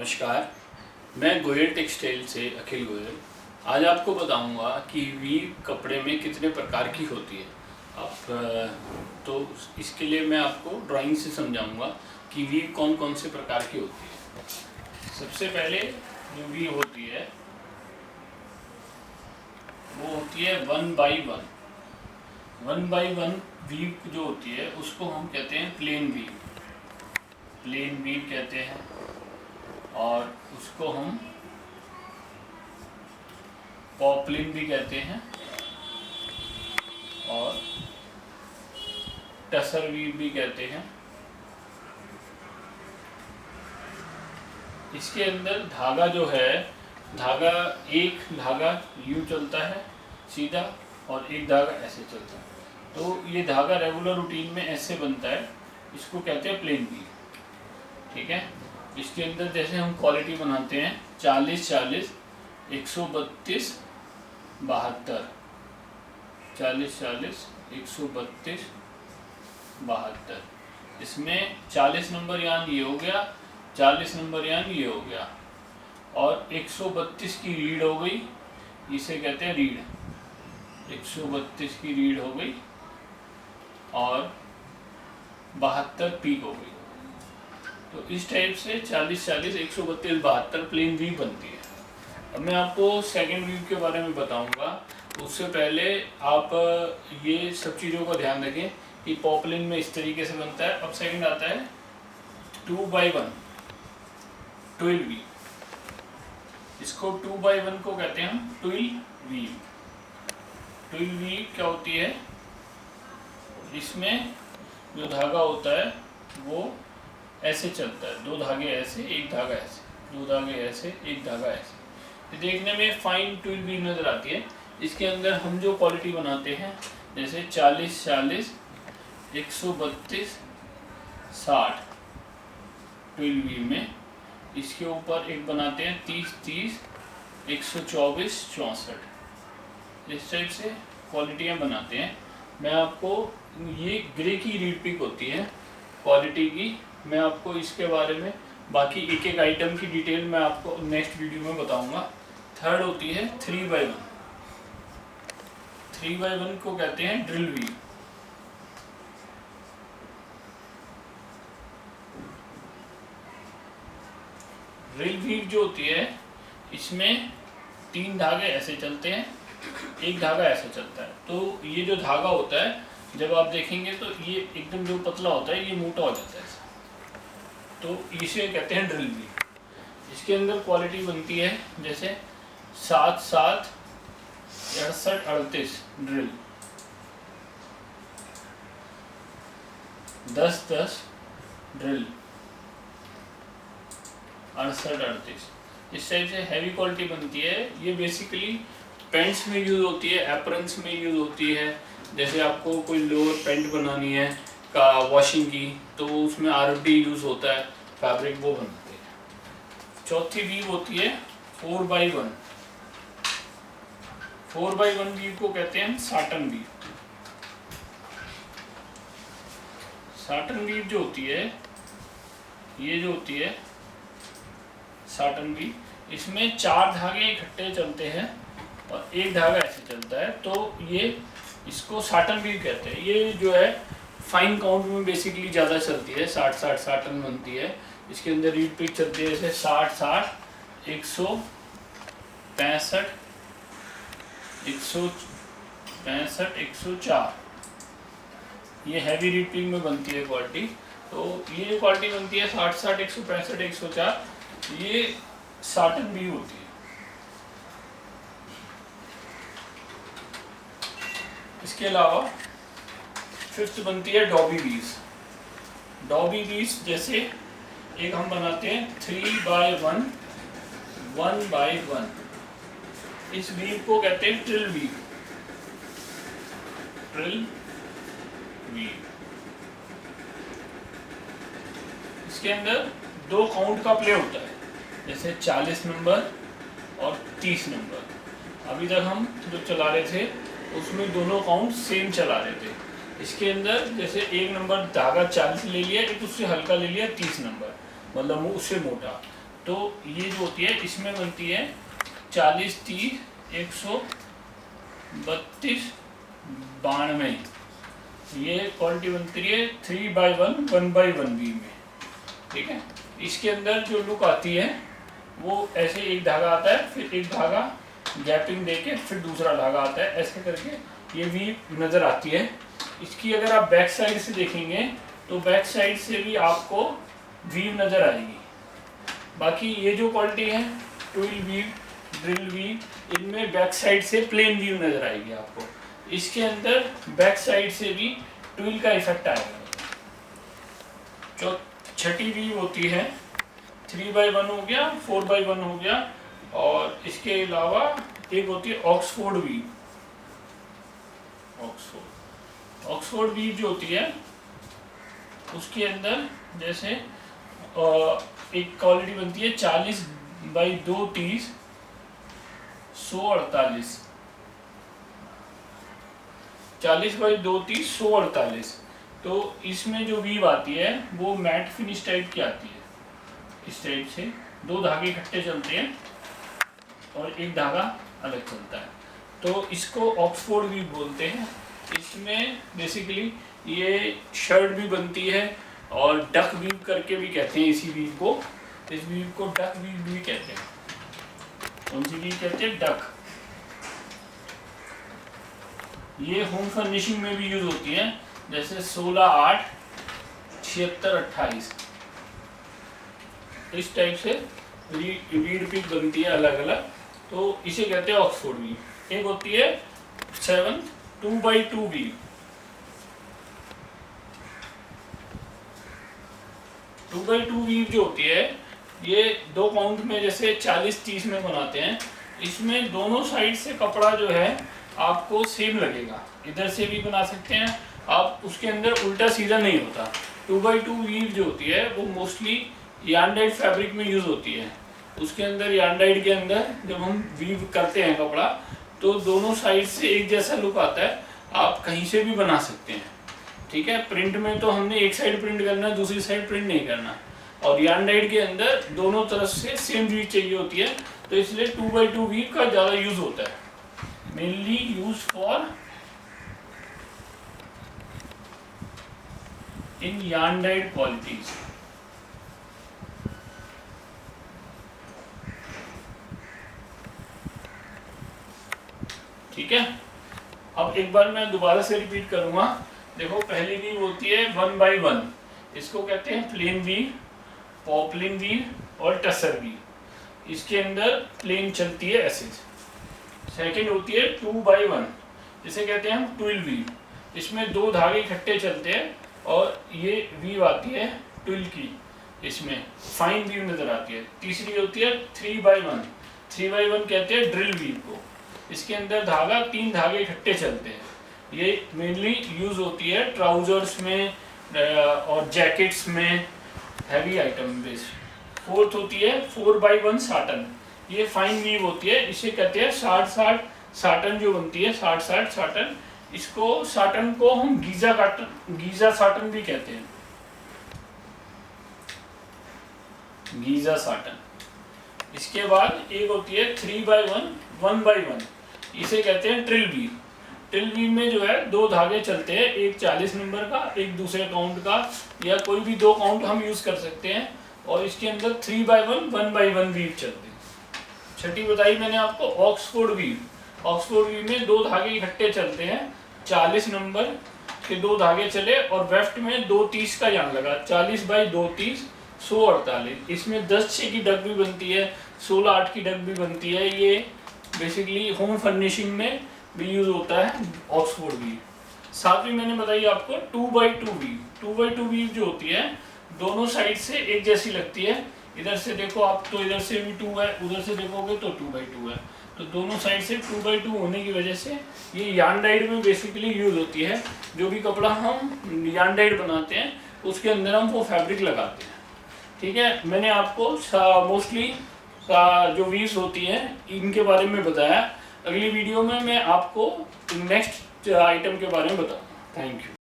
नमस्कार, मैं गोयल टेक्सटाइल से अखिल गोयल। आज आपको बताऊंगा कि वीव कपड़े में कितने प्रकार की होती है। तो इसके लिए मैं आपको ड्राइंग से समझाऊंगा कि वीव कौन कौन से प्रकार की होती है। सबसे पहले जो वीव होती है वो होती है 1x1। 1x1 वीव जो होती है उसको हम कहते हैं प्लेन वीव कहते हैं, और उसको हम पॉपलिन भी कहते हैं और टसर वीव भी कहते हैं। इसके अंदर धागा जो है, एक धागा यूं चलता है सीधा और एक धागा ऐसे चलता है। तो ये धागा रेगुलर रूटीन में ऐसे बनता है, इसको कहते हैं प्लेन वीव। ठीक है, इसके अंदर जैसे हम क्वालिटी बनाते हैं 40-40, 132, 72, 40-40, 132, 72। इसमें 40 नंबर यान ये हो गया, 40 नंबर यान ये हो गया, और 132 की रीड हो गई, इसे कहते हैं रीड। 132 की रीड हो गई और 72 पीक हो गई। तो इस टाइप से 40-40, 132, 72 प्लेन वीव बनती है। अब मैं आपको सेकंड वीव के बारे में बताऊंगा। उससे पहले आप ये सब चीज़ों का ध्यान रखें कि पॉपलिन में इस तरीके से बनता है। अब सेकंड आता है 2x1 ट्विल वीव। इसको 2x1 को कहते हैं हम ट्विल वीव। ट्विल वीव क्या होती है? इसमें जो धागा होता है वो ऐसे चलता है, दो धागे ऐसे, एक धागा ऐसे, दो धागे ऐसे, एक धागा ऐसे। देखने में फाइन ट्विल वीव नजर आती है। इसके अंदर हम जो क्वालिटी बनाते हैं जैसे 40-40, 132, 60 ट्विल वीव में, इसके ऊपर एक बनाते हैं 30-30, 124, 64। इस टाइप से क्वालिटियाँ बनाते हैं। मैं आपको ये ग्रे की रीड पिक होती है क्वालिटी की, मैं आपको इसके बारे में बाकी एक एक आइटम की डिटेल मैं आपको नेक्स्ट वीडियो में बताऊंगा। थर्ड होती है 3x1। 3x1 को कहते हैं ड्रिल वीव। ड्रिल वीव जो होती है इसमें 3 धागे ऐसे चलते हैं, एक धागा ऐसे चलता है। तो ये जो धागा होता है जब आप देखेंगे तो ये एकदम जो पतला होता है ये मोटा हो जाता है, तो इसे कहते हैं ड्रिल वीव। इसके अंदर क्वालिटी बनती है जैसे 7-7, 68, 38 ड्रिल, 10-10 ड्रिल, 68, 38। इस टाइप से हैवी क्वालिटी बनती है। ये बेसिकली पैंट्स में यूज होती है, एप्रन्स में यूज होती है। जैसे आपको कोई लोअर पैंट बनानी है का वॉशिंग की, तो उसमें RFD यूज होता है, फैब्रिक वो बनाते हैं। चौथी वीव होती है 4x1। 4x1 वीव को कहते हैं साटन वीव। साटन वीव जो होती है, ये जो होती है साटन वीव, इसमें 4 धागे इकट्ठे चलते हैं और एक धागा ऐसे चलता है, तो ये इसको साटन वीव कहते हैं। ये जो है फाइन काउंट में बेसिकली ज़्यादा चलती है, 60-60 साटन बनती है। इसके अंदर रीड पिक चलती है जैसे 60-60, 165, 165, 104। ये हैवी रीड पिक में बनती है क्वालिटी। तो ये क्वालिटी बनती है 60-60, 165, 104, ये साटन वीव होती है। इसके अलावा फिफ्थ बनती है डॉबी वीव्स। डॉबी वीव्स जैसे एक हम बनाते हैं 3x1, 1x1। इस वीव को कहते हैं ट्रिल वीव। ट्रिल वीव। इसके अंदर 2 काउंट का प्ले होता है, जैसे 40 नंबर और 30 नंबर। अभी तक हम जो चला रहे थे उसमें दोनों काउंट सेम चला रहे थे। इसके अंदर जैसे एक नंबर धागा 40 ले लिया, एक उससे हल्का ले लिया 30 नंबर, मतलब वो उससे मोटा। तो ये जो होती है इसमें बनती है 40, 30, 132, 92। ये क्वालिटी बनती है 3x1 1x1 बीम में, ठीक है। इसके अंदर जो लुक आती है वो ऐसे एक धागा आता है, फिर एक धागा गैपिंग देके फिर दूसरा धागा आता है, ऐसे करके ये वीव नज़र आती है। इसकी अगर आप बैक साइड से देखेंगे तो बैक साइड से भी आपको वीव नज़र आएगी। बाकी ये जो क्वालिटी है ट्विल वीव, ड्रिल वीव, इनमें बैक साइड से प्लेन वीव नज़र आएगी आपको। इसके अंदर बैक साइड से भी ट्विल का इफेक्ट आएगा। जो छठी वीव होती है 3x1 हो गया, 4x1 हो गया, और इसके अलावा एक होती है ऑक्सफोर्ड वीव। ऑक्सफोर्ड वीव जो होती है उसके अंदर जैसे एक क्वालिटी बनती है 40x2 30, 148, 40x2 30, 148। तो इसमें जो वीव आती है वो मैट फिनिश टाइप की आती है। इस टाइप से दो धागे इकट्ठे चलते हैं और एक धागा अलग चलता है, तो इसको ऑक्सफोर्ड वीव बोलते हैं। इसमें बेसिकली ये शर्ट भी बनती है और डक वीव करके भी कहते हैं इसी वीव को। इस वीव को डक वीव भी कहते हैं। कौन सी वीव कहते हैं? डक। ये होम फर्निशिंग में भी यूज होती है, जैसे 16, 8, 76, 28 इस टाइप से रीड पिक बनती है अलग अलग, तो इसे कहते हैं ऑक्सफोर्ड वीव। एक होती है 7 2x2 वीव। 2x2 वीव जो होती है ये दो काउंट में जैसे 40-30 में बनाते हैं। इसमें दोनों साइड से कपड़ा जो है आपको सेम लगेगा, इधर से भी बना सकते हैं आप, उसके अंदर उल्टा सीधा नहीं होता। 2x2 वीव जो होती है वो मोस्टली यार्न-डाइड फैब्रिक में यूज होती है। उसके अंदर यार्न-डाइड के अंदर जब हम वीव करते हैं कपड़ा तो दोनों साइड से एक जैसा लुक आता है, आप कहीं से भी बना सकते हैं, ठीक है। प्रिंट में तो हमने एक साइड प्रिंट करना है, दूसरी साइड प्रिंट नहीं करना, और यार्न-डाइड के अंदर दोनों तरफ से सेम वीव चाहिए होती है, तो इसलिए 2x2 वीव का ज़्यादा यूज होता है। Mainly use for in yarn-died qualities. ठीक है। अब एक बार मैं दोबारा से रिपीट करूंगा। देखो, पहली वीव होती है 1x1, इसको कहते हैं प्लेन वीव, पॉपलिंग वीव और टसर वीव। इसके अंदर प्लेन चलती है ऐसे। सेकंड होती है 2x1, जिसे कहते हैं हम ट्विल वीव। इसमें दो धागे इकट्ठे चलते हैं और ये वीव आती है ट्विल की, इसमें फाइन वीव नजर आती है। तीसरी होती है 3x1, 3x1 कहते हैं ड्रिल वीव को। इसके अंदर धागा, तीन धागे इकट्ठे चलते हैं। ये मेनली यूज होती है ट्राउजर्स में और जैकेट्स में, हैवी आइटम बेस। फोर्थ होती है 4x1 साटन। ये फाइन वीव होती है, इसे कहते हैं 60-60 साटन जो बनती है, 60-60 साटन। इसको साटन को हम गीजा साटन भी कहते हैं, गीजा साटन। इसके बाद एक होती है 3x1 1x1, इसे कहते हैं ट्रिल वीव। ट्रिल वीव में जो है दो धागे चलते हैं, एक 40 नंबर का, एक दूसरे काउंट का, या कोई भी दो काउंट हम यूज कर सकते हैं, और इसके अंदर 3x1 1x1 वीव चलते हैं। छठी बताई मैंने आपको ऑक्सफोर्ड वीव। ऑक्सफोर्ड वीव में दो धागे इकट्ठे चलते हैं, 40 नंबर के दो धागे चले और वेफ्ट में 230 का यार्न लगा, 40x2 30, 148। इसमें 10/6 की डक भी बनती है, 16/8 की डक भी बनती है। ये बेसिकली होम फर्निशिंग में भी यूज होता है ऑक्सफोर्ड वीव। सातवीं मैंने बताई आपको 2x2 वीव। 2x2 वीव जो होती है दोनों साइड से एक जैसी लगती है। इधर से देखो आप तो इधर से भी 2 है, उधर से देखोगे तो 2x2 है, तो दोनों साइड से 2x2 होने की वजह से ये यार्न-डाइड में बेसिकली यूज होती है। जो भी कपड़ा हम यार्न-डाइड बनाते हैं उसके अंदर हम वो फैब्रिक लगाते हैं, ठीक है। मैंने आपको मोस्टली जो वीव्स होती हैं इनके बारे में बताया। अगली वीडियो में मैं आपको नेक्स्ट आइटम के बारे में बताऊंगा। Thank you.